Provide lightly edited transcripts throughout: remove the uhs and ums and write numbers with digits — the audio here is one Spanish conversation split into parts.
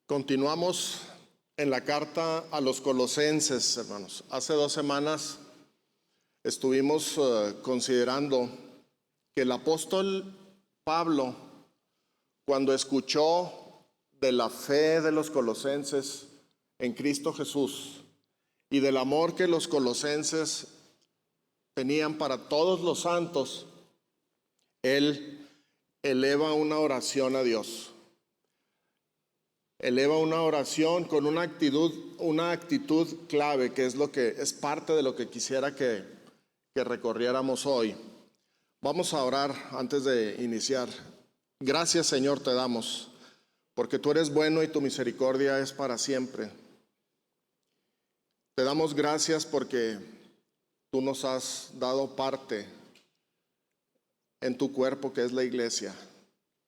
Continuamos en la carta a los Colosenses, hermanos. Hace 2 semanas estuvimos considerando que el apóstol Pablo, cuando escuchó de la fe de los colosenses en Cristo Jesús y del amor que los colosenses tenían para todos los santos, él eleva una oración a Dios. Eleva una oración con una actitud clave, que es parte de lo que quisiera que recorriéramos hoy. Vamos a orar antes de iniciar. Gracias, Señor, te damos, porque tú eres bueno y tu misericordia es para siempre. Te damos gracias porque tú nos has dado parte en tu cuerpo, que es la iglesia,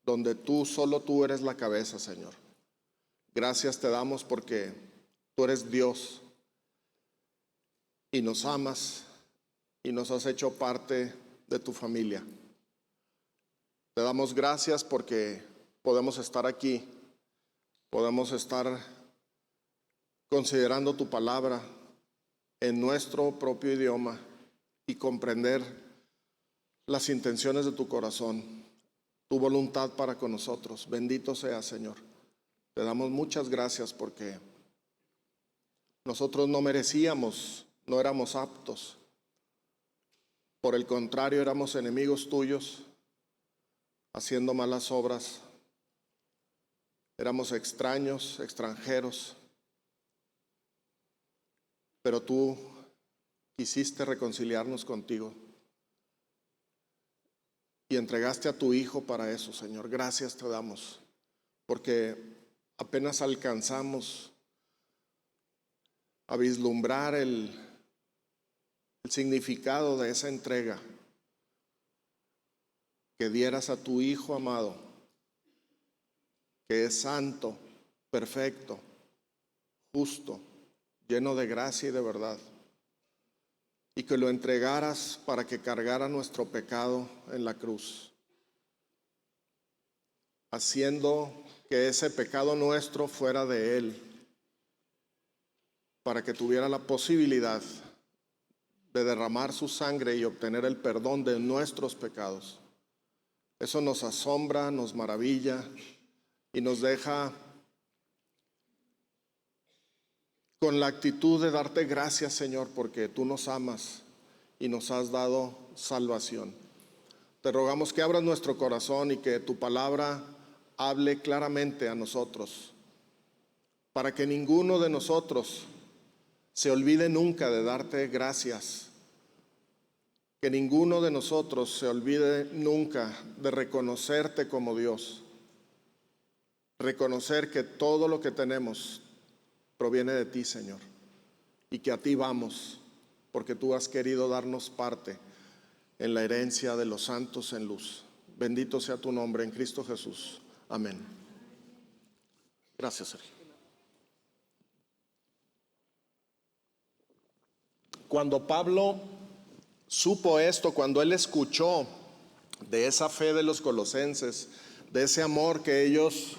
donde solo tú eres la cabeza, Señor. Gracias te damos porque tú eres Dios y nos amas y nos has hecho parte de tu familia. Te damos gracias porque podemos estar aquí, podemos estar considerando tu palabra en nuestro propio idioma y comprender las intenciones de tu corazón, tu voluntad para con nosotros. Bendito seas, Señor. Te damos muchas gracias porque nosotros no merecíamos, no éramos aptos. Por el contrario, éramos enemigos tuyos, haciendo malas obras. Éramos extraños, extranjeros. Pero tú quisiste reconciliarnos contigo y entregaste a tu Hijo para eso, Señor. Gracias te damos, porque apenas alcanzamos a vislumbrar el significado de esa entrega, que dieras a tu Hijo amado, que es santo, perfecto, justo, lleno de gracia y de verdad, y que lo entregaras para que cargara nuestro pecado en la cruz, haciendo que ese pecado nuestro fuera de Él, para que tuviera la posibilidad de derramar su sangre y obtener el perdón de nuestros pecados. Eso nos asombra, nos maravilla y nos deja con la actitud de darte gracias, Señor, porque tú nos amas y nos has dado salvación. Te rogamos que abras nuestro corazón y que tu palabra hable claramente a nosotros, para que ninguno de nosotros se olvide nunca de darte gracias, que ninguno de nosotros se olvide nunca de reconocerte como Dios, reconocer que todo lo que tenemos proviene de ti, Señor, y que a ti vamos, porque tú has querido darnos parte en la herencia de los santos en luz. Bendito sea tu nombre en Cristo Jesús. Amén. Gracias, Sergio. Cuando Pablo supo esto, cuando él escuchó de esa fe de los colosenses, de ese amor que ellos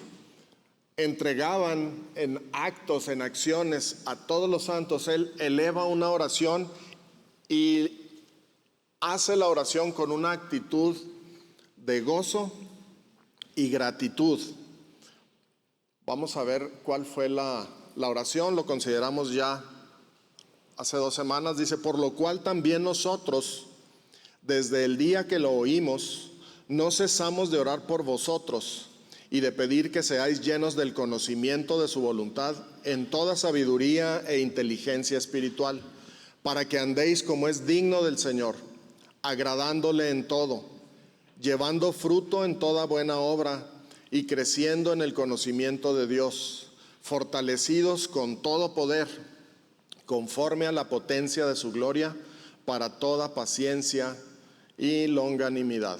entregaban en actos, en acciones a todos los santos, él eleva una oración y hace la oración con una actitud de gozo y gratitud. Vamos a ver cuál fue la oración. Lo consideramos ya hace 2 semanas. Dice: por lo cual también nosotros, desde el día que lo oímos, no cesamos de orar por vosotros y de pedir que seáis llenos del conocimiento de su voluntad en toda sabiduría e inteligencia espiritual, para que andéis como es digno del Señor, agradándole en todo, llevando fruto en toda buena obra y creciendo en el conocimiento de Dios, fortalecidos con todo poder, conforme a la potencia de su gloria, para toda paciencia y longanimidad.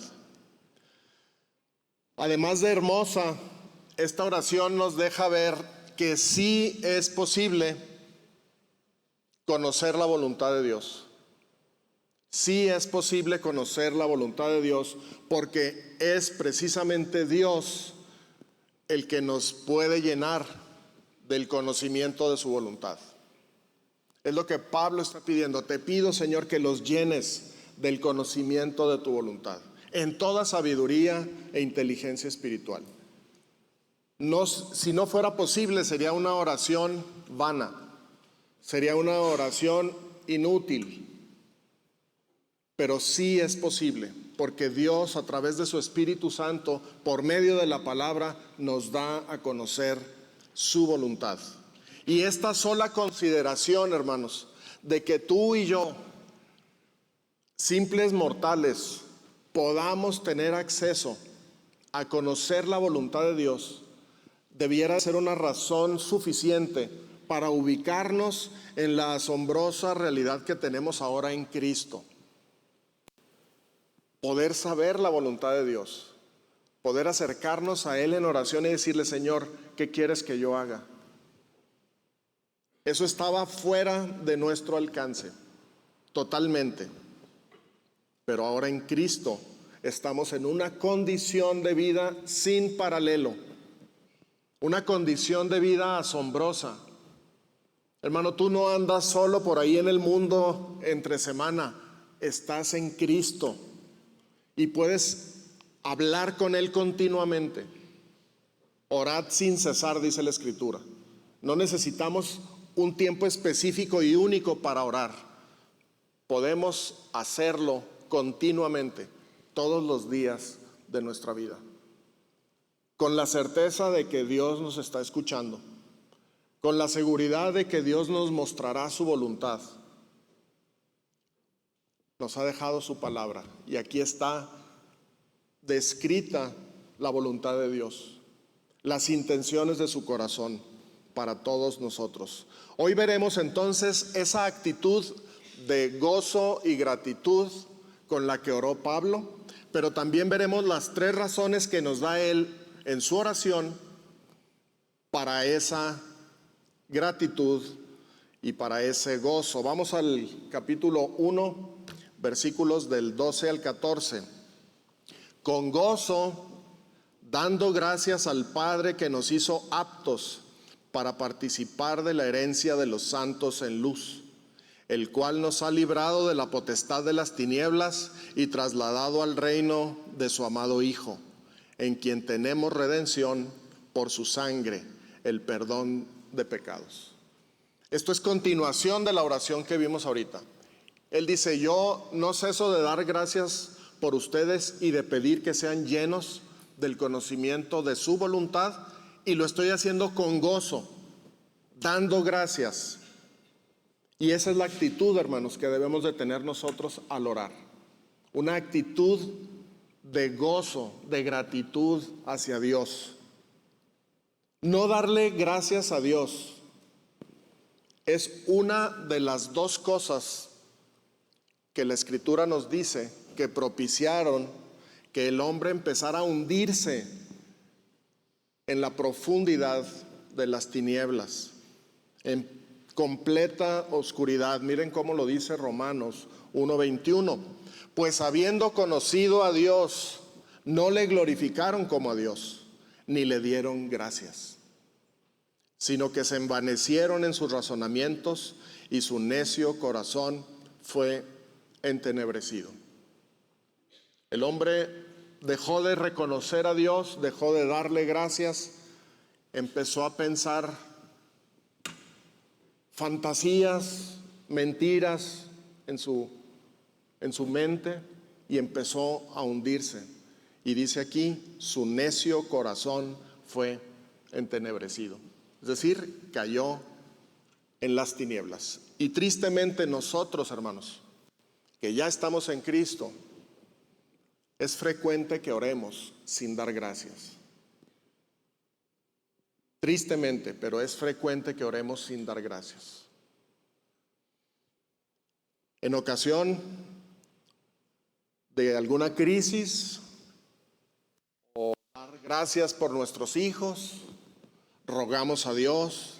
Además de hermosa, esta oración nos deja ver que sí es posible conocer la voluntad de Dios. Sí es posible conocer la voluntad de Dios, porque es precisamente Dios el que nos puede llenar del conocimiento de su voluntad. Es lo que Pablo está pidiendo. Te pido, Señor, que los llenes del conocimiento de tu voluntad, en toda sabiduría e inteligencia espiritual. No, si no fuera posible, sería una oración vana, sería una oración inútil. Pero sí es posible, porque Dios, a través de su Espíritu Santo, por medio de la palabra, nos da a conocer su voluntad. Y esta sola consideración, hermanos, de que tú y yo, simples mortales, podamos tener acceso a conocer la voluntad de Dios, debiera ser una razón suficiente para ubicarnos en la asombrosa realidad que tenemos ahora en Cristo. Poder saber la voluntad de Dios, poder acercarnos a Él en oración y decirle: Señor, ¿qué quieres que yo haga? Eso estaba fuera de nuestro alcance, totalmente. Pero ahora en Cristo estamos en una condición de vida sin paralelo, una condición de vida asombrosa. Hermano, tú no andas solo por ahí en el mundo entre semana, estás en Cristo y puedes hablar con Él continuamente. Orad sin cesar, dice la Escritura. No necesitamos un tiempo específico y único para orar. Podemos hacerlo continuamente, todos los días de nuestra vida, con la certeza de que Dios nos está escuchando, con la seguridad de que Dios nos mostrará su voluntad. Nos ha dejado su palabra y aquí está descrita la voluntad de Dios, las intenciones de su corazón para todos nosotros. Hoy veremos entonces esa actitud de gozo y gratitud con la que oró Pablo, pero también veremos las tres razones que nos da él en su oración para esa gratitud y para ese gozo. Vamos al capítulo 1, versículos del 12 al 14. Con gozo, dando gracias al Padre que nos hizo aptos para participar de la herencia de los santos en luz, el cual nos ha librado de la potestad de las tinieblas y trasladado al reino de su amado Hijo, en quien tenemos redención por su sangre, el perdón de pecados. Esto es continuación de la oración que vimos ahorita. Él dice: yo no ceso de dar gracias por ustedes y de pedir que sean llenos del conocimiento de su voluntad, y lo estoy haciendo con gozo, dando gracias. Y esa es la actitud, hermanos, que debemos de tener nosotros al orar. Una actitud de gozo, de gratitud hacia Dios. No darle gracias a Dios es una de las dos cosas que la Escritura nos dice que propiciaron que el hombre empezara a hundirse en la profundidad de las tinieblas, en completa oscuridad. Miren cómo lo dice Romanos 1:21. Pues habiendo conocido a Dios, no le glorificaron como a Dios, ni le dieron gracias, sino que se envanecieron en sus razonamientos y su necio corazón fue entenebrecido. El hombre dejó de reconocer a Dios, dejó de darle gracias, empezó a pensar fantasías, mentiras en su mente y empezó a hundirse. Y dice aquí, su necio corazón fue entenebrecido. Es decir, cayó en las tinieblas. Y tristemente nosotros, hermanos, que ya estamos en Cristo, es frecuente que oremos sin dar gracias. Tristemente, pero es frecuente que oremos sin dar gracias. En ocasión de alguna crisis, o dar gracias por nuestros hijos, rogamos a Dios,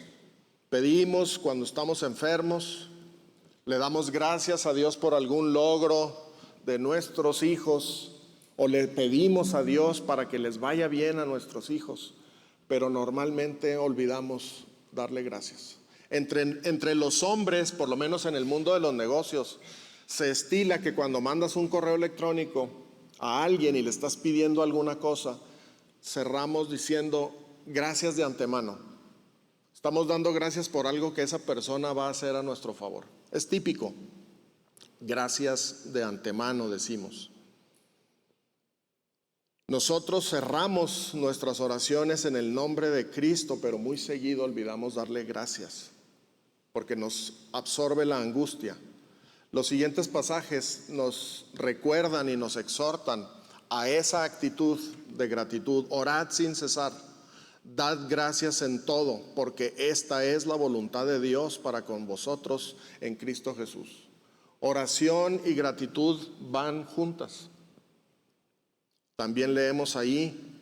pedimos cuando estamos enfermos, le damos gracias a Dios por algún logro de nuestros hijos, o le pedimos a Dios para que les vaya bien a nuestros hijos, pero normalmente olvidamos darle gracias. Entre los hombres, por lo menos en el mundo de los negocios, se estila que cuando mandas un correo electrónico a alguien y le estás pidiendo alguna cosa, cerramos diciendo gracias de antemano. Estamos dando gracias por algo que esa persona va a hacer a nuestro favor. Es típico. Gracias de antemano, decimos. Nosotros cerramos nuestras oraciones en el nombre de Cristo, pero muy seguido olvidamos darle gracias, porque nos absorbe la angustia. Los siguientes pasajes nos recuerdan y nos exhortan a esa actitud de gratitud. Orad sin cesar, dad gracias en todo, porque esta es la voluntad de Dios para con vosotros en Cristo Jesús. Oración y gratitud van juntas. También leemos ahí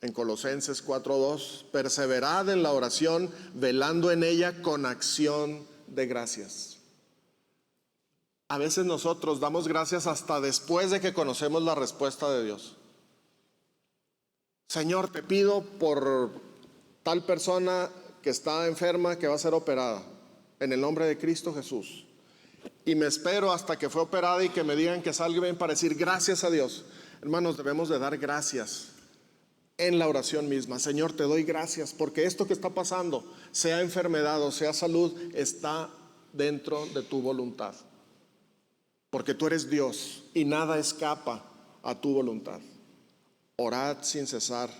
en Colosenses 4:2, perseverad en la oración, velando en ella con acción de gracias. A veces nosotros damos gracias hasta después de que conocemos la respuesta de Dios. Señor, te pido por tal persona que está enferma, que va a ser operada, en el nombre de Cristo Jesús. Y me espero hasta que fue operada y que me digan que salga bien para decir gracias a Dios. Hermanos, debemos de dar gracias en la oración misma. Señor, te doy gracias porque esto que está pasando, sea enfermedad o sea salud, está dentro de tu voluntad. Porque tú eres Dios y nada escapa a tu voluntad. Orad sin cesar,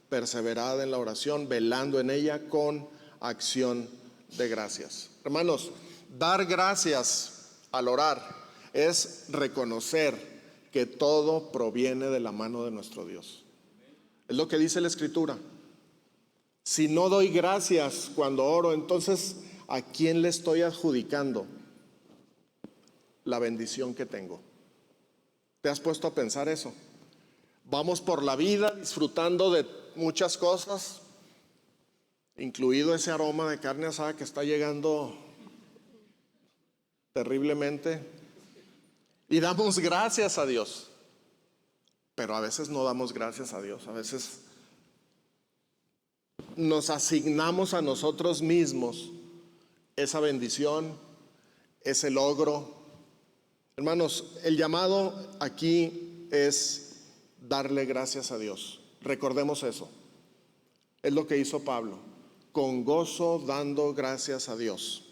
perseverad en la oración, velando en ella con acción de gracias. Hermanos, dar gracias al orar es reconocer que todo proviene de la mano de nuestro Dios. Es lo que dice la Escritura. Si no doy gracias cuando oro, entonces ¿a quién le estoy adjudicando la bendición que tengo? ¿Te has puesto a pensar eso? Vamos por la vida disfrutando de muchas cosas, incluido ese aroma de carne asada que está llegando terriblemente, y damos gracias a Dios, pero a veces no damos gracias a Dios. A veces nos asignamos a nosotros mismos esa bendición, ese logro. Hermanos, el llamado aquí es darle gracias a Dios. Recordemos eso. Es lo que hizo Pablo, con gozo dando gracias a Dios.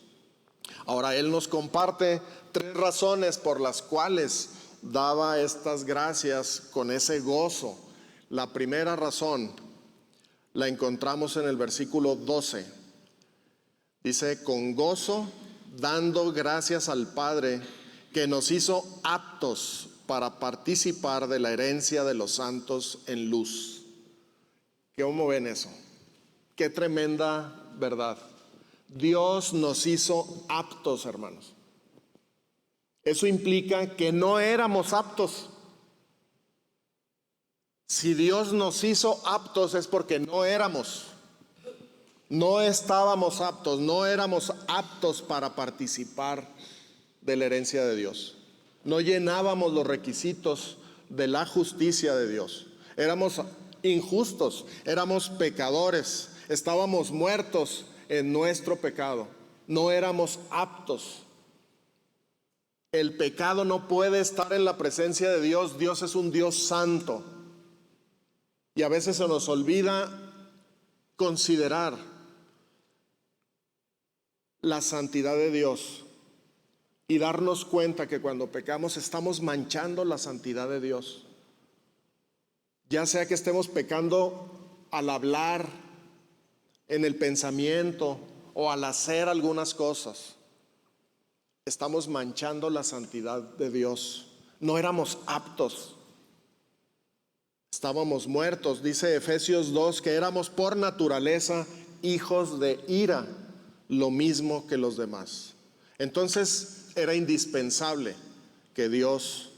Ahora él nos comparte 3 razones por las cuales daba estas gracias con ese gozo. La primera razón la encontramos en el versículo 12. Dice, con gozo dando gracias al Padre que nos hizo aptos para participar de la herencia de los santos en luz. ¿Cómo ven eso? Qué tremenda verdad. Dios nos hizo aptos, hermanos. Eso implica que no éramos aptos. Si Dios nos hizo aptos es porque no éramos. No estábamos aptos, no éramos aptos para participar de la herencia de Dios. No llenábamos los requisitos de la justicia de Dios. Éramos injustos, éramos pecadores, estábamos muertos en nuestro pecado. No éramos aptos. El pecado no puede estar en la presencia de Dios. Dios es un Dios santo. Y a veces se nos olvida considerar la santidad de Dios y darnos cuenta que cuando pecamos estamos manchando la santidad de Dios. Ya sea que estemos pecando al hablar, en el pensamiento o al hacer algunas cosas, estamos manchando la santidad de Dios. No éramos aptos. Estábamos muertos. Dice Efesios 2 que éramos por naturaleza hijos de ira, lo mismo que los demás. Entonces era indispensable que Dios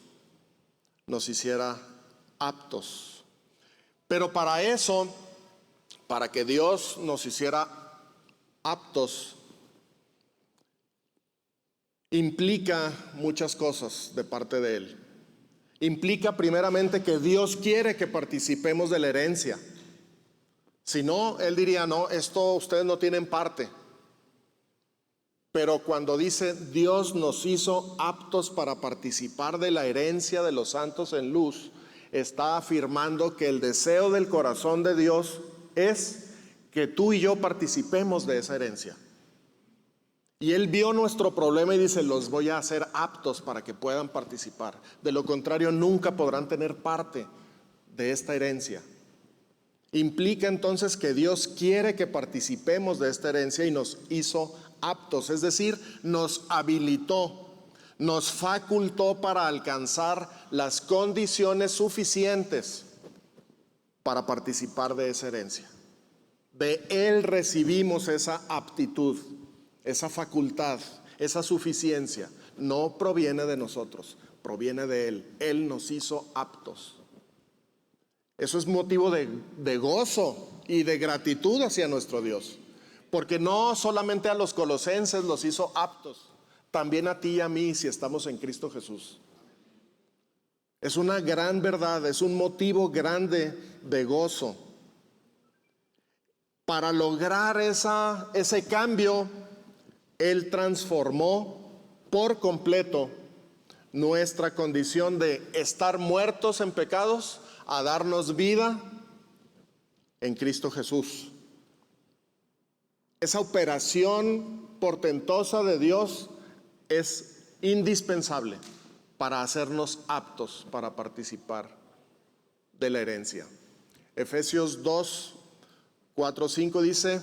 nos hiciera aptos. Pero para eso, para que Dios nos hiciera aptos, implica muchas cosas de parte de Él. Implica primeramente que Dios quiere que participemos de la herencia. Si no, él diría, no, esto ustedes no tienen parte. Pero cuando dice Dios nos hizo aptos para participar de la herencia de los santos en luz, está afirmando que el deseo del corazón de Dios es que tú y yo participemos de esa herencia. Y Él vio nuestro problema y dice, los voy a hacer aptos para que puedan participar. De lo contrario, nunca podrán tener parte de esta herencia. Implica entonces que Dios quiere que participemos de esta herencia y nos hizo aptos, es decir, nos habilitó, nos facultó para alcanzar las condiciones suficientes para participar de esa herencia. De Él recibimos esa aptitud, esa facultad, esa suficiencia. No proviene de nosotros, proviene de Él. Él nos hizo aptos. Eso es motivo de gozo y de gratitud hacia nuestro Dios. Porque no solamente a los colosenses los hizo aptos, también a ti y a mí si estamos en Cristo Jesús. Es una gran verdad, es un motivo grande de gozo. Para lograr ese cambio, Él transformó por completo nuestra condición de estar muertos en pecados a darnos vida en Cristo Jesús. Esa operación portentosa de Dios es indispensable para hacernos aptos para participar de la herencia. Efesios 2, 4, 5 dice,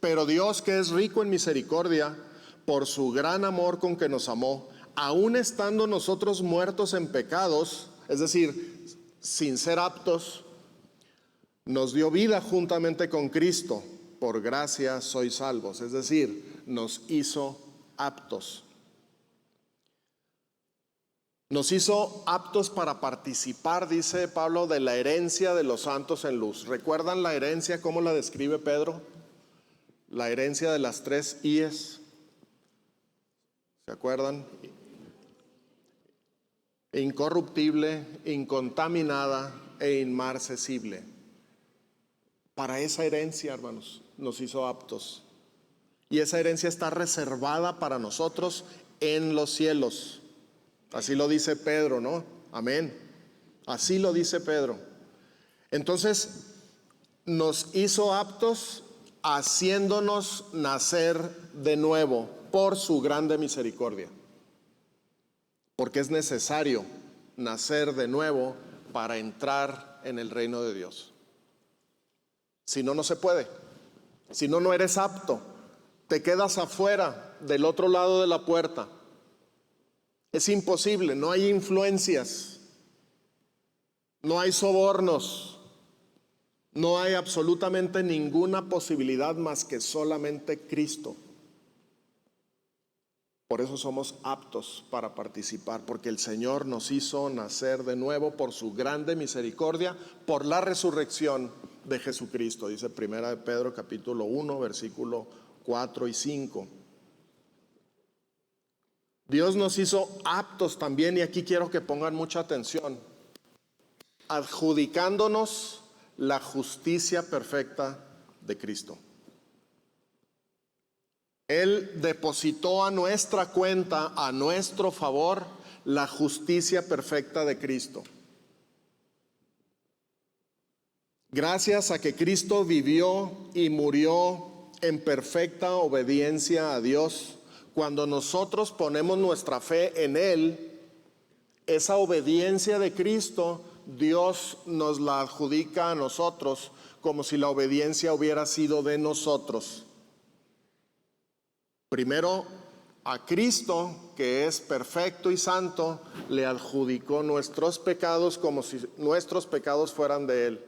pero Dios, que es rico en misericordia, por su gran amor con que nos amó, aun estando nosotros muertos en pecados, es decir, sin ser aptos, nos dio vida juntamente con Cristo. Por gracia sois salvos, es decir, nos hizo aptos. Nos hizo aptos para participar, dice Pablo, de la herencia de los santos en luz. ¿Recuerdan la herencia? ¿Cómo la describe Pedro? La herencia de las 3 I's. ¿Se acuerdan? Incorruptible, incontaminada e inmarcesible. Para esa herencia, hermanos, nos hizo aptos. Y esa herencia está reservada para nosotros en los cielos. Así lo dice Pedro, ¿no? Amén. Así lo dice Pedro. Entonces, nos hizo aptos haciéndonos nacer de nuevo por su grande misericordia. Porque es necesario nacer de nuevo para entrar en el reino de Dios. Si no, no se puede. Si no, no eres apto. Te quedas afuera, del otro lado de la puerta. Es imposible, no hay influencias, no hay sobornos, no hay absolutamente ninguna posibilidad más que solamente Cristo. Por eso somos aptos para participar, porque el Señor nos hizo nacer de nuevo por su grande misericordia, por la resurrección de Jesucristo, dice 1 Pedro capítulo 1, versículo 4 y 5. Dios nos hizo aptos también, y aquí quiero que pongan mucha atención, adjudicándonos la justicia perfecta de Cristo. Él depositó a nuestra cuenta, a nuestro favor, la justicia perfecta de Cristo. Gracias a que Cristo vivió y murió en perfecta obediencia a Dios, cuando nosotros ponemos nuestra fe en Él, esa obediencia de Cristo, Dios nos la adjudica a nosotros como si la obediencia hubiera sido de nosotros. Primero, a Cristo, que es perfecto y santo, le adjudicó nuestros pecados como si nuestros pecados fueran de Él.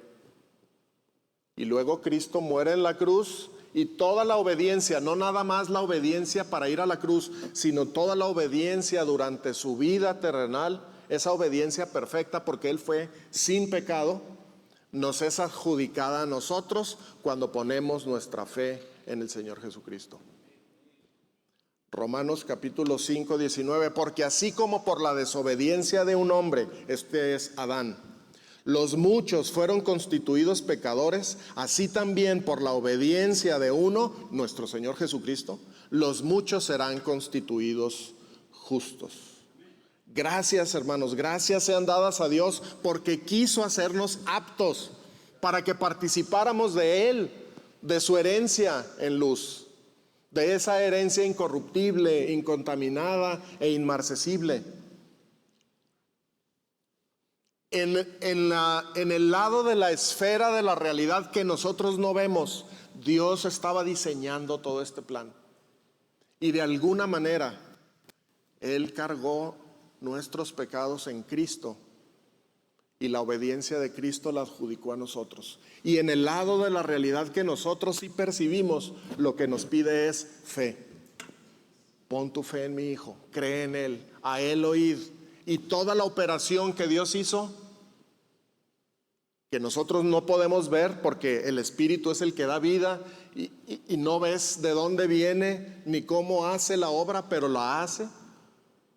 Y luego Cristo muere en la cruz. Y toda la obediencia, no nada más la obediencia para ir a la cruz, sino toda la obediencia durante su vida terrenal, esa obediencia perfecta, porque Él fue sin pecado, nos es adjudicada a nosotros cuando ponemos nuestra fe en el Señor Jesucristo. Romanos capítulo 5, 19, porque así como por la desobediencia de un hombre, este es Adán, Los muchos fueron constituidos pecadores, así también por la obediencia de uno, nuestro Señor Jesucristo, los muchos serán constituidos justos. Gracias, hermanos, gracias sean dadas a Dios porque quiso hacernos aptos para que participáramos de Él, de su herencia en luz, de esa herencia incorruptible, incontaminada e inmarcesible. En el lado de la esfera de la realidad que nosotros no vemos, Dios estaba diseñando todo este plan. Y de alguna manera, Él cargó nuestros pecados en Cristo y la obediencia de Cristo la adjudicó a nosotros. Y en el lado de la realidad que nosotros sí percibimos, lo que nos pide es fe. Pon tu fe en mi Hijo, cree en Él, a Él oíd. Y toda la operación que Dios hizo, que nosotros no podemos ver porque el Espíritu es el que da vida y no ves de dónde viene ni cómo hace la obra, pero la hace.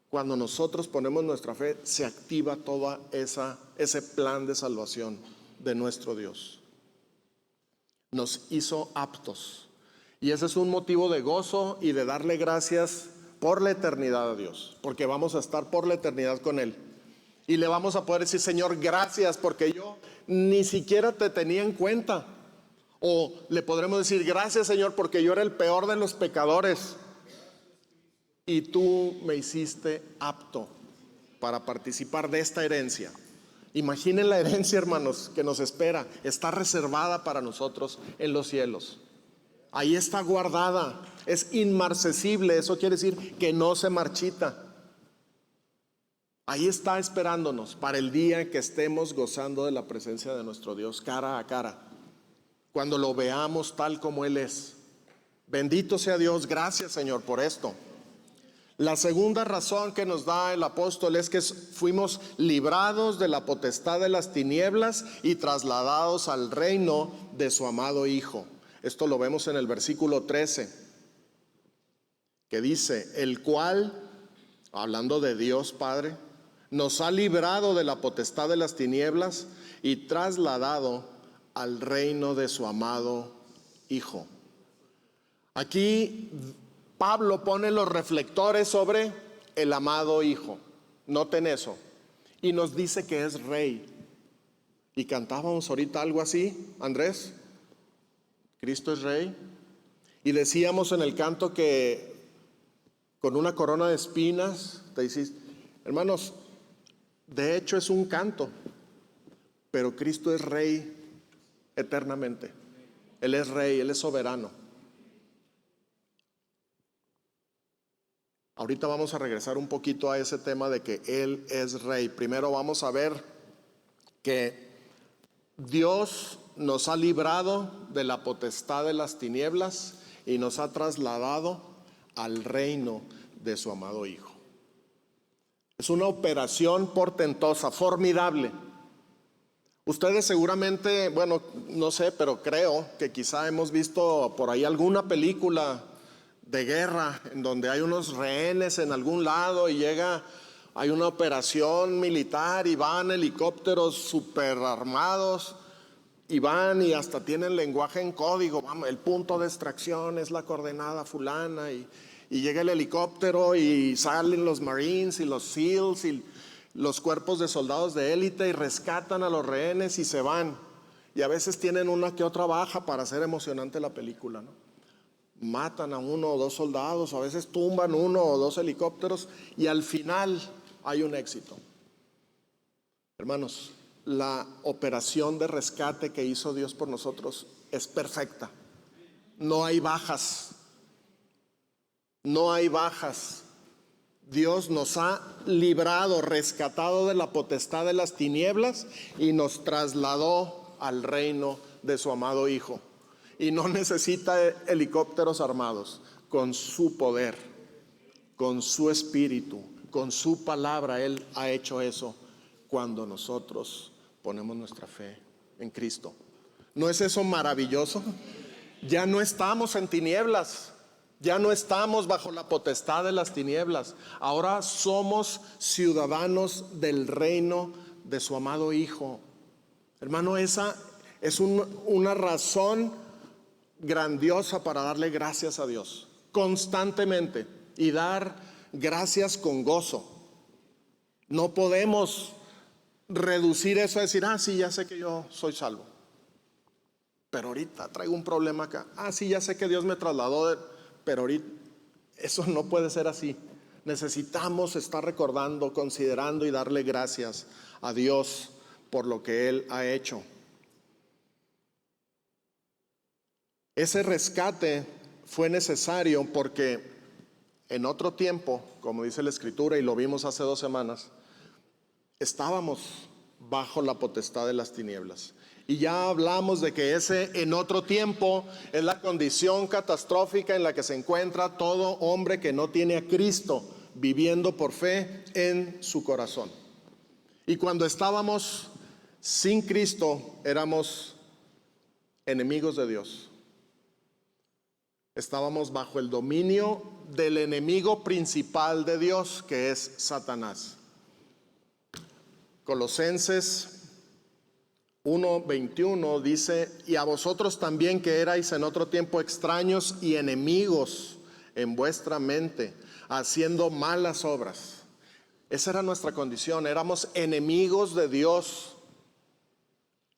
Cuando nosotros ponemos nuestra fe, se activa todo ese plan de salvación de nuestro Dios. Nos hizo aptos. Y ese es un motivo de gozo y de darle gracias por la eternidad a Dios, porque vamos a estar por la eternidad con Él. Y le vamos a poder decir: Señor, gracias porque yo ni siquiera te tenía en cuenta. O le podremos decir: gracias, Señor, porque yo era el peor de los pecadores y tú me hiciste apto para participar de esta herencia. Imaginen la herencia, hermanos, que nos espera. Está reservada para nosotros en los cielos. Ahí está guardada, es inmarcesible. Eso quiere decir que no se marchita. Ahí está esperándonos para el día que estemos gozando de la presencia de nuestro Dios cara a cara, cuando lo veamos tal como Él es. Bendito sea Dios. Gracias, Señor, por esto. La segunda razón que nos da el apóstol es que fuimos librados de la potestad de las tinieblas y trasladados al reino de su amado Hijo. Esto lo vemos en el versículo 13, que dice: el cual, hablando de Dios Padre, nos ha librado de la potestad de las tinieblas y trasladado al reino de su amado Hijo. Aquí Pablo pone los reflectores sobre el amado Hijo. Noten eso. Y nos dice que es Rey. Y cantábamos ahorita algo así, Andrés. Cristo es Rey. Y decíamos en el canto que con una corona de espinas, te dices, hermanos, de hecho es un canto, pero Cristo es Rey eternamente. Él es Rey, Él es soberano. Ahorita vamos a regresar un poquito a ese tema de que Él es Rey. Primero vamos a ver que Dios nos ha librado de la potestad de las tinieblas y nos ha trasladado al reino de su amado Hijo. Es una operación portentosa, formidable. Ustedes seguramente, bueno, no sé, pero creo que quizá hemos visto por ahí alguna película de guerra en donde hay unos rehenes en algún lado y hay una operación militar y van helicópteros super armados y van y hasta tienen lenguaje en código. El punto de extracción es la coordenada fulana y llega el helicóptero y salen los Marines y los SEALs y los cuerpos de soldados de élite y rescatan a los rehenes y se van. Y a veces tienen una que otra baja para hacer emocionante la película, ¿no? Matan a uno o dos soldados, a veces tumban uno o dos helicópteros y al final hay un éxito. Hermanos, la operación de rescate que hizo Dios por nosotros es perfecta. No hay bajas. No hay bajas. Dios nos ha librado, rescatado de la potestad de las tinieblas y nos trasladó al reino de su amado Hijo. Y no necesita helicópteros armados. Con su poder, con su espíritu, con su palabra, Él ha hecho eso cuando nosotros ponemos nuestra fe en Cristo. ¿No es eso maravilloso? Ya no estamos en tinieblas. Ya no estamos bajo la potestad de las tinieblas. Ahora somos ciudadanos del reino de su amado Hijo. Hermano, esa es una razón grandiosa para darle gracias a Dios constantemente y dar gracias con gozo. No podemos reducir eso a decir, sí, ya sé que yo soy salvo, pero ahorita traigo un problema acá. Sí, ya sé que Dios me trasladó, pero ahorita eso no puede ser así. Necesitamos estar recordando, considerando y darle gracias a Dios por lo que Él ha hecho. Ese rescate fue necesario porque en otro tiempo, como dice la Escritura y lo vimos hace 2 semanas, estábamos bajo la potestad de las tinieblas. Y ya hablamos de que ese en otro tiempo es la condición catastrófica en la que se encuentra todo hombre que no tiene a Cristo viviendo por fe en su corazón. Y cuando estábamos sin Cristo, éramos enemigos de Dios. Estábamos bajo el dominio del enemigo principal de Dios, que es Satanás. Colosenses 1:21 dice: y a vosotros también, que erais en otro tiempo extraños y enemigos en vuestra mente, haciendo malas obras. Esa era nuestra condición, éramos enemigos de Dios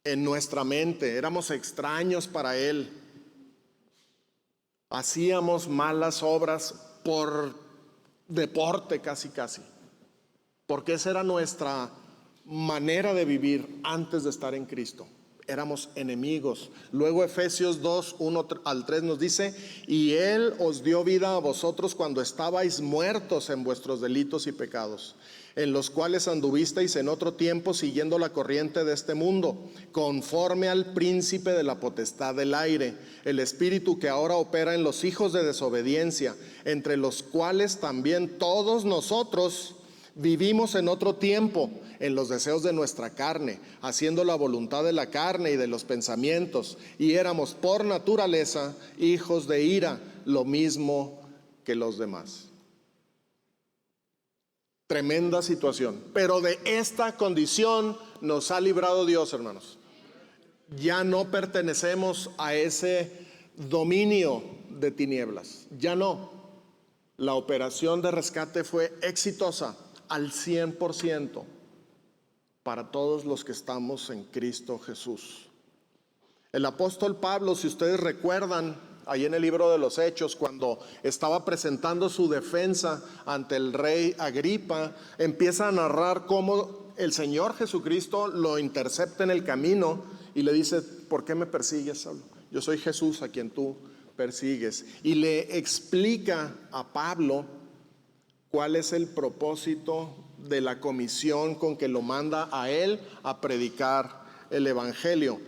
en nuestra mente, éramos extraños para Él. Hacíamos malas obras por deporte casi, porque esa era nuestra manera de vivir antes de estar en Cristo. Éramos enemigos. Luego Efesios 2:1-3 nos dice: y Él os dio vida a vosotros cuando estabais muertos en vuestros delitos y pecados, en los cuales anduvisteis en otro tiempo siguiendo la corriente de este mundo, conforme al príncipe de la potestad del aire, el espíritu que ahora opera en los hijos de desobediencia, entre los cuales también todos nosotros vivimos en otro tiempo en los deseos de nuestra carne, haciendo la voluntad de la carne y de los pensamientos, y éramos por naturaleza hijos de ira, lo mismo que los demás. Tremenda situación, pero de esta condición nos ha librado Dios, hermanos. Ya no pertenecemos a ese dominio de tinieblas, ya no. La operación de rescate fue exitosa al 100% para todos los que estamos en Cristo Jesús. El apóstol Pablo, si ustedes recuerdan, ahí en el libro de los Hechos, cuando estaba presentando su defensa ante el rey Agripa, empieza a narrar cómo el Señor Jesucristo lo intercepta en el camino y le dice: ¿por qué me persigues, Saulo? Yo soy Jesús a quien tú persigues. Y le explica a Pablo cuál es el propósito de la comisión con que lo manda a él a predicar el evangelio.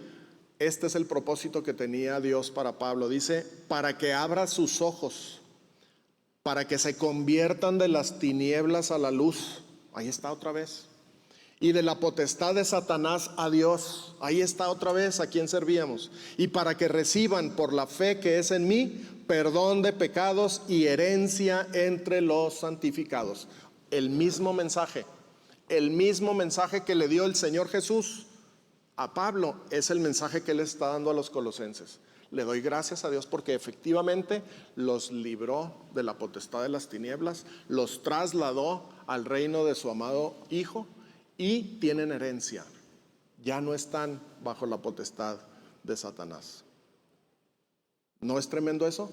Este es el propósito que tenía Dios para Pablo. Dice: para que abra sus ojos, para que se conviertan de las tinieblas a la luz. Ahí está otra vez. Y de la potestad de Satanás a Dios. Ahí está otra vez a quien servíamos. Y para que reciban por la fe que es en mí perdón de pecados y herencia entre los santificados. El mismo mensaje que le dio el Señor Jesús a Pablo es el mensaje que Él está dando a los colosenses. Le doy gracias a Dios porque efectivamente los libró de la potestad de las tinieblas, los trasladó al reino de su amado Hijo y tienen herencia. Ya no están bajo la potestad de Satanás. ¿No es tremendo eso?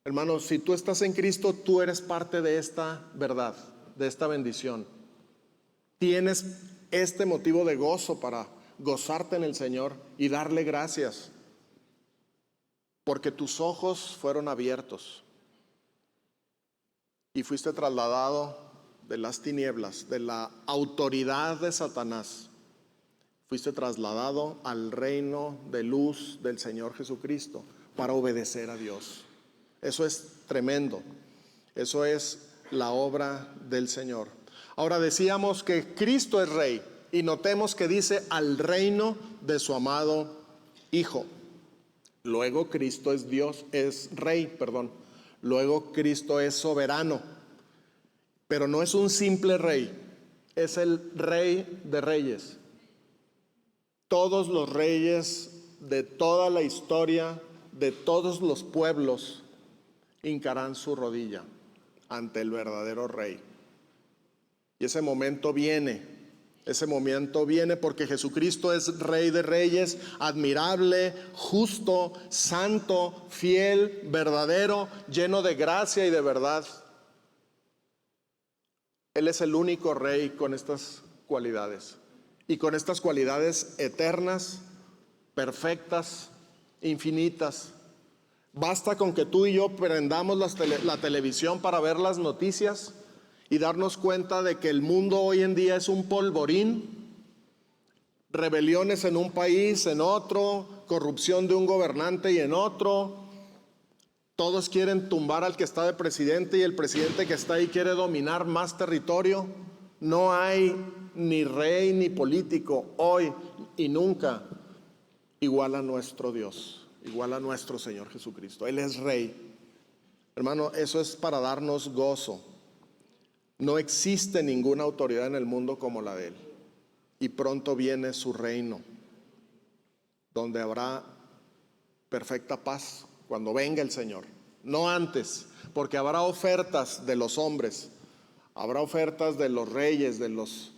Hermanos, si tú estás en Cristo, tú eres parte de esta verdad, de esta bendición. Tienes este motivo de gozo para gozarte en el Señor y darle gracias, porque tus ojos fueron abiertos y fuiste trasladado de las tinieblas, de la autoridad de Satanás. Fuiste trasladado al reino de luz del Señor Jesucristo para obedecer a Dios. Eso es tremendo. Eso es la obra del Señor. Ahora, decíamos que Cristo es Rey y notemos que dice al reino de su amado Hijo. Luego Cristo es Dios, es Rey, perdón. Luego Cristo es soberano. Pero no es un simple Rey, es el Rey de Reyes. todos los reyes de toda la historia, de todos los pueblos, hincarán su rodilla ante el verdadero rey. Y ese momento viene porque Jesucristo es Rey de Reyes, admirable, justo, santo, fiel, verdadero, lleno de gracia y de verdad. Él es el único Rey con estas cualidades, y con estas cualidades eternas, perfectas, infinitas. Basta con que tú y yo prendamos la televisión para ver las noticias y darnos cuenta de que el mundo hoy en día es un polvorín, rebeliones en un país, en otro, corrupción de un gobernante y en otro. Todos quieren tumbar al que está de presidente y el presidente que está ahí quiere dominar más territorio. No hay ni rey ni político hoy y nunca igual a nuestro Dios, igual a nuestro Señor Jesucristo. Él es Rey. Hermano, eso es para darnos gozo. No existe ninguna autoridad en el mundo como la de Él. Y pronto viene su reino, donde habrá perfecta paz cuando venga el Señor. No antes, porque habrá ofertas de los hombres, habrá ofertas de los reyes, de los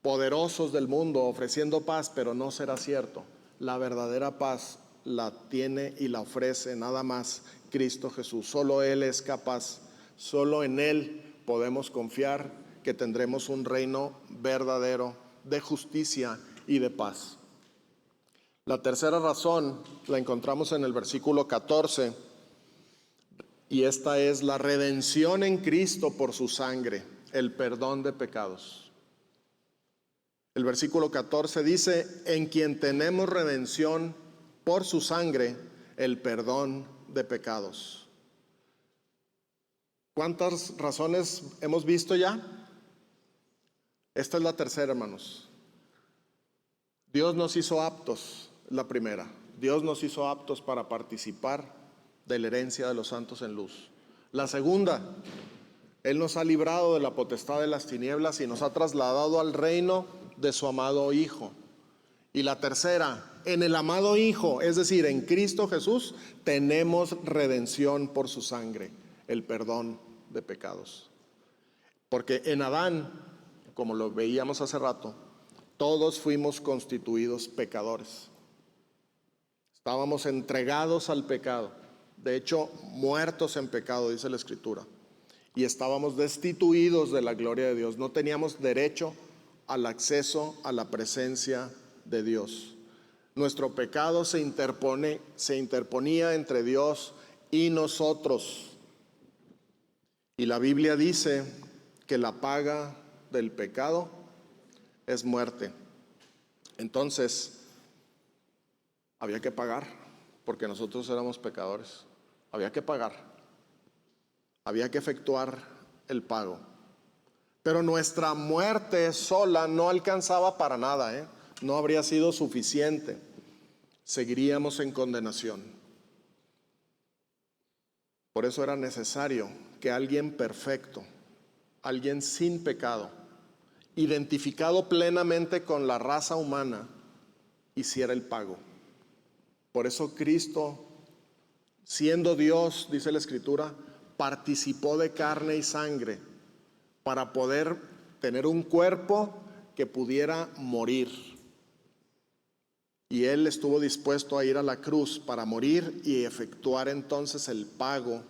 poderosos del mundo ofreciendo paz, pero no será cierto. La verdadera paz la tiene y la ofrece nada más Cristo Jesús. Solo Él es capaz, solo en Él podemos confiar que tendremos un reino verdadero de justicia y de paz. La tercera razón la encontramos en el versículo 14, y esta es la redención en Cristo por su sangre, el perdón de pecados. El versículo 14 dice: en quien tenemos redención por su sangre, el perdón de pecados. ¿Cuántas razones hemos visto ya? Esta es la tercera, hermanos. Dios nos hizo aptos, la primera. Dios nos hizo aptos para participar de la herencia de los santos en luz. La segunda, Él nos ha librado de la potestad de las tinieblas y nos ha trasladado al reino de su amado Hijo. Y la tercera, en el amado Hijo, es decir, en Cristo Jesús, tenemos redención por su sangre, el perdón de pecados. Porque en Adán, como lo veíamos hace rato, todos fuimos constituidos pecadores. Estábamos entregados al pecado, de hecho, muertos en pecado, dice la Escritura. Y estábamos destituidos de la gloria de Dios. No teníamos derecho al acceso a la presencia de Dios. Nuestro pecado se interponía entre Dios y nosotros. Y la Biblia dice que la paga del pecado es muerte. Entonces, había que pagar, porque nosotros éramos pecadores. Había que pagar. Había que efectuar el pago. Pero nuestra muerte sola no alcanzaba para nada, no habría sido suficiente. Seguiríamos en condenación. Por eso era necesario que alguien perfecto, alguien sin pecado, identificado plenamente con la raza humana, hiciera el pago. Por eso Cristo, siendo Dios, dice la Escritura, participó de carne y sangre para poder tener un cuerpo que pudiera morir. Y Él estuvo dispuesto a ir a la cruz para morir y efectuar entonces el pago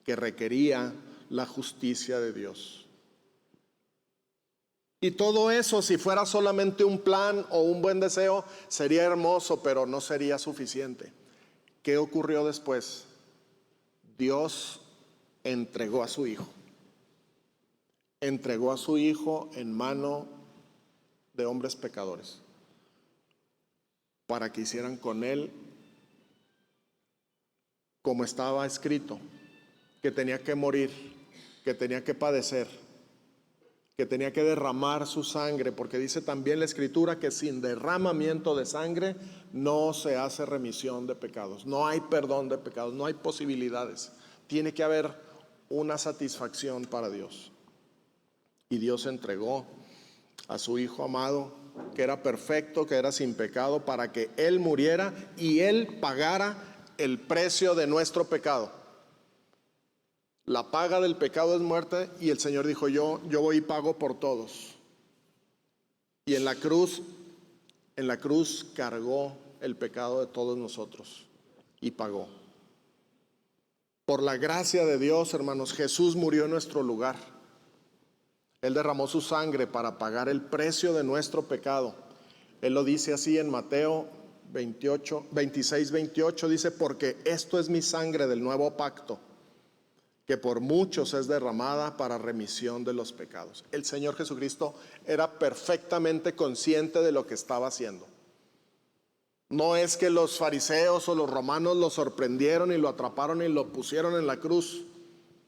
que requería la justicia de Dios. Y todo eso, si fuera solamente un plan o un buen deseo, sería hermoso, pero no sería suficiente. ¿Qué ocurrió después? Dios entregó a su Hijo. Entregó a su Hijo en mano de hombres pecadores para que hicieran con Él como estaba escrito, que tenía que morir, que tenía que padecer, que tenía que derramar su sangre, porque dice también la Escritura que sin derramamiento de sangre no se hace remisión de pecados, no hay perdón de pecados, no hay posibilidades. Tiene que haber una satisfacción para Dios. Y Dios entregó a su Hijo amado que era perfecto, que era sin pecado, para que Él muriera y Él pagara el precio de nuestro pecado. La paga del pecado es muerte, y el Señor dijo: yo voy y pago por todos. Y en la cruz cargó el pecado de todos nosotros y pagó. Por la gracia de Dios, hermanos, Jesús murió en nuestro lugar. Él derramó su sangre para pagar el precio de nuestro pecado. Él lo dice así en Mateo 26:28, dice: porque esto es mi sangre del nuevo pacto, que por muchos es derramada para remisión de los pecados. El Señor Jesucristo era perfectamente consciente de lo que estaba haciendo. No es que los fariseos o los romanos lo sorprendieron y lo atraparon y lo pusieron en la cruz.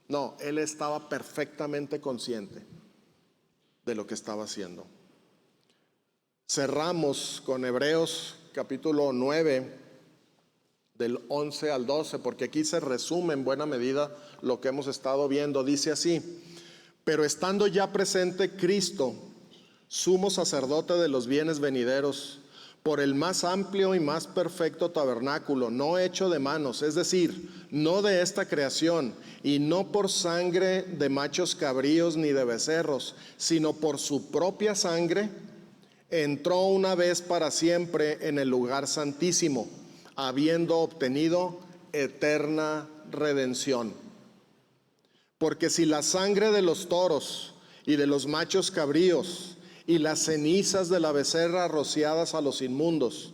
No, Él estaba perfectamente consciente de lo que estaba haciendo. Cerramos con Hebreos capítulo 9, del 11 al 12, porque aquí se resume en buena medida lo que hemos estado viendo. Dice así: pero estando ya presente Cristo, sumo sacerdote de los bienes venideros, por el más amplio y más perfecto tabernáculo, no hecho de manos, es decir, no de esta creación, y no por sangre de machos cabríos ni de becerros, sino por su propia sangre, entró una vez para siempre en el lugar santísimo, habiendo obtenido eterna redención. Porque si la sangre de los toros y de los machos cabríos y las cenizas de la becerra rociadas a los inmundos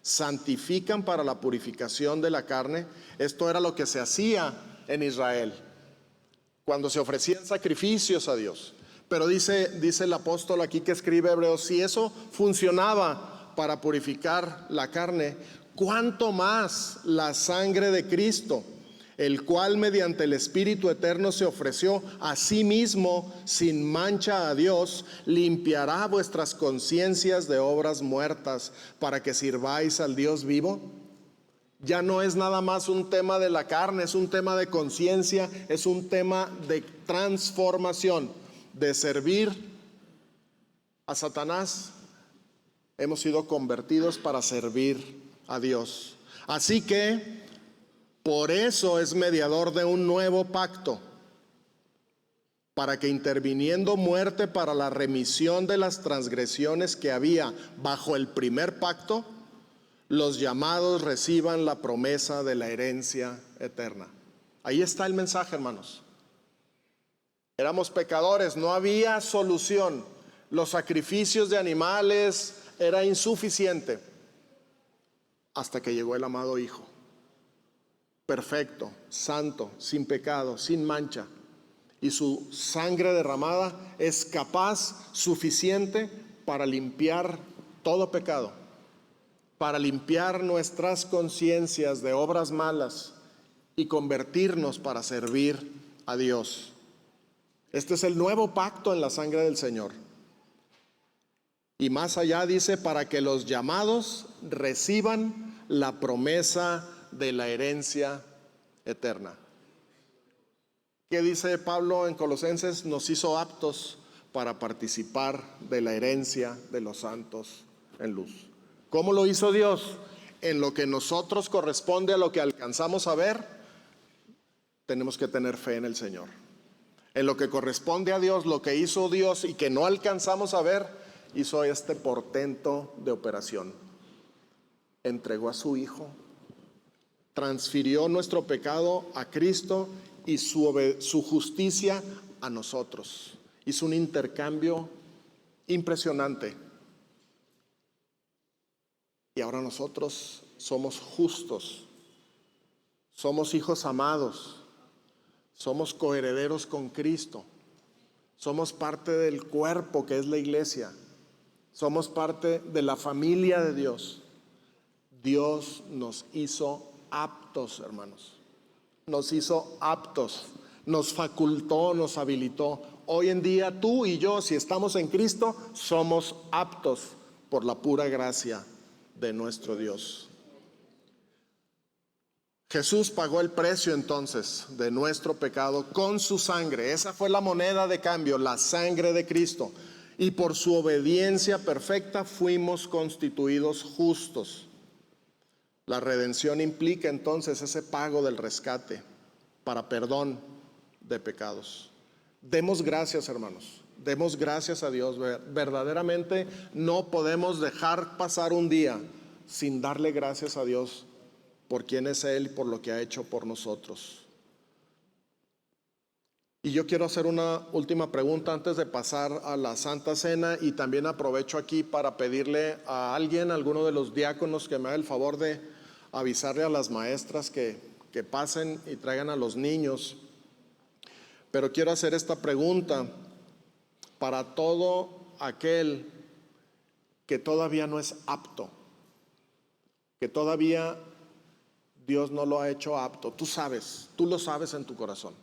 santifican para la purificación de la carne, esto era lo que se hacía en Israel cuando se ofrecían sacrificios a Dios. Pero dice el apóstol aquí que escribe Hebreos: si eso funcionaba para purificar la carne, ¿cuánto más la sangre de Cristo, el cual mediante el Espíritu eterno se ofreció a sí mismo sin mancha a Dios, limpiará vuestras conciencias de obras muertas para que sirváis al Dios vivo? Ya no es nada más un tema de la carne, es un tema de conciencia, es un tema de transformación, de servir a Satanás. Hemos sido convertidos para servir a Dios. Así que por eso es mediador de un nuevo pacto, para que interviniendo muerte para la remisión de las transgresiones que había bajo el primer pacto, los llamados reciban la promesa de la herencia eterna. Ahí está el mensaje, hermanos. Éramos pecadores, no había solución. Los sacrificios de animales era insuficiente, hasta que llegó el amado Hijo, perfecto, santo, sin pecado, sin mancha, y su sangre derramada es capaz, suficiente para limpiar todo pecado, para limpiar nuestras conciencias de obras malas y convertirnos para servir a Dios. Este es el nuevo pacto en la sangre del Señor. Y más allá dice: para que los llamados reciban la promesa de la herencia eterna. ¿Qué dice Pablo en Colosenses? Nos hizo aptos para participar de la herencia de los santos en luz. ¿Cómo lo hizo Dios? En lo que nosotros corresponde a lo que alcanzamos a ver, tenemos que tener fe en el Señor. En lo que corresponde a Dios, lo que hizo Dios y que no alcanzamos a ver, hizo este portento de operación. Entregó a su Hijo, transfirió nuestro pecado a Cristo y su justicia a nosotros. Hizo un intercambio impresionante. Y ahora nosotros somos justos, somos hijos amados, somos coherederos con Cristo, somos parte del cuerpo que es la iglesia, somos parte de la familia de Dios. Dios nos hizo aptos, hermanos, nos hizo aptos, nos facultó, nos habilitó. Hoy en día tú y yo, si estamos en Cristo, somos aptos por la pura gracia de nuestro Dios. Jesús pagó el precio entonces de nuestro pecado con su sangre. Esa fue la moneda de cambio, la sangre de Cristo. y por su obediencia perfecta fuimos constituidos justos. La redención implica entonces ese pago del rescate para perdón de pecados. Demos gracias, hermanos. Demos gracias a Dios. Verdaderamente no podemos dejar pasar un día sin darle gracias a Dios por quién es Él y por lo que ha hecho por nosotros. Y yo quiero hacer una última pregunta antes de pasar a la Santa Cena, y también aprovecho aquí para pedirle a alguien, a alguno de los diáconos, que me haga el favor de avisarle a las maestras que pasen y traigan a los niños. Pero quiero hacer esta pregunta para todo aquel que todavía no es apto, que todavía Dios no lo ha hecho apto. Tú sabes, tú lo sabes en tu corazón.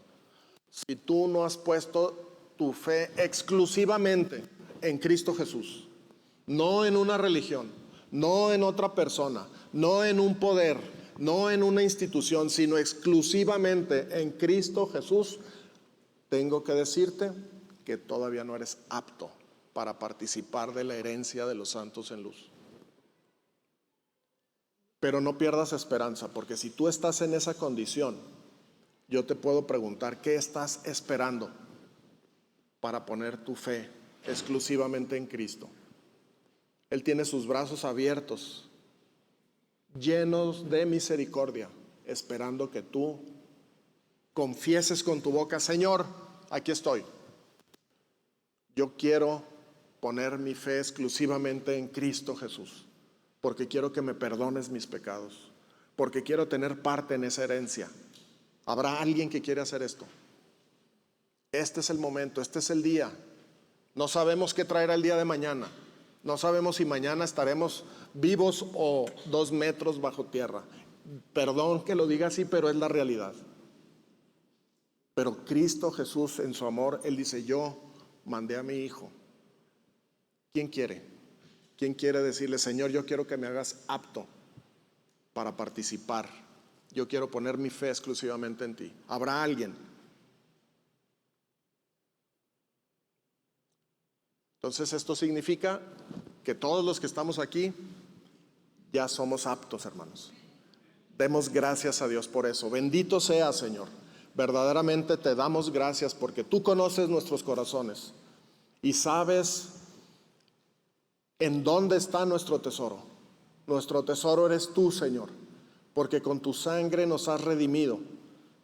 Si tú no has puesto tu fe exclusivamente en Cristo Jesús, no en una religión, no en otra persona, no en un poder, no en una institución, sino exclusivamente en Cristo Jesús, tengo que decirte que todavía no eres apto para participar de la herencia de los santos en luz. Pero no pierdas esperanza, porque si tú estás en esa condición, yo te puedo preguntar, ¿qué estás esperando para poner tu fe exclusivamente en Cristo? Él tiene sus brazos abiertos, llenos de misericordia, esperando que tú confieses con tu boca: Señor, aquí estoy. Yo quiero poner mi fe exclusivamente en Cristo Jesús, porque quiero que me perdones mis pecados, porque quiero tener parte en esa herencia. ¿Habrá alguien que quiere hacer esto? Este es el momento, este es el día. No sabemos qué traerá el día de mañana. No sabemos si mañana estaremos vivos o 2 metros bajo tierra. Perdón que lo diga así, pero es la realidad. Pero Cristo Jesús, en su amor, Él dice: yo mandé a mi Hijo. ¿Quién quiere? ¿Quién quiere decirle: Señor, yo quiero que me hagas apto para participar? Yo quiero poner mi fe exclusivamente en ti. ¿Habrá alguien? Entonces esto significa que todos los que estamos aquí ya somos aptos, hermanos. Demos gracias a Dios por eso. Bendito sea, Señor. Verdaderamente te damos gracias porque tú conoces nuestros corazones y sabes en dónde está nuestro tesoro. Nuestro tesoro eres tú, Señor, porque con tu sangre nos has redimido,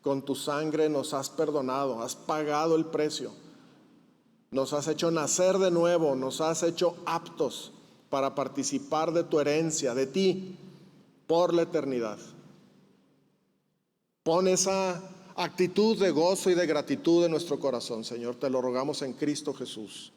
con tu sangre nos has perdonado, has pagado el precio, nos has hecho nacer de nuevo, nos has hecho aptos para participar de tu herencia, de ti, por la eternidad. Pon esa actitud de gozo y de gratitud en nuestro corazón, Señor, te lo rogamos en Cristo Jesús.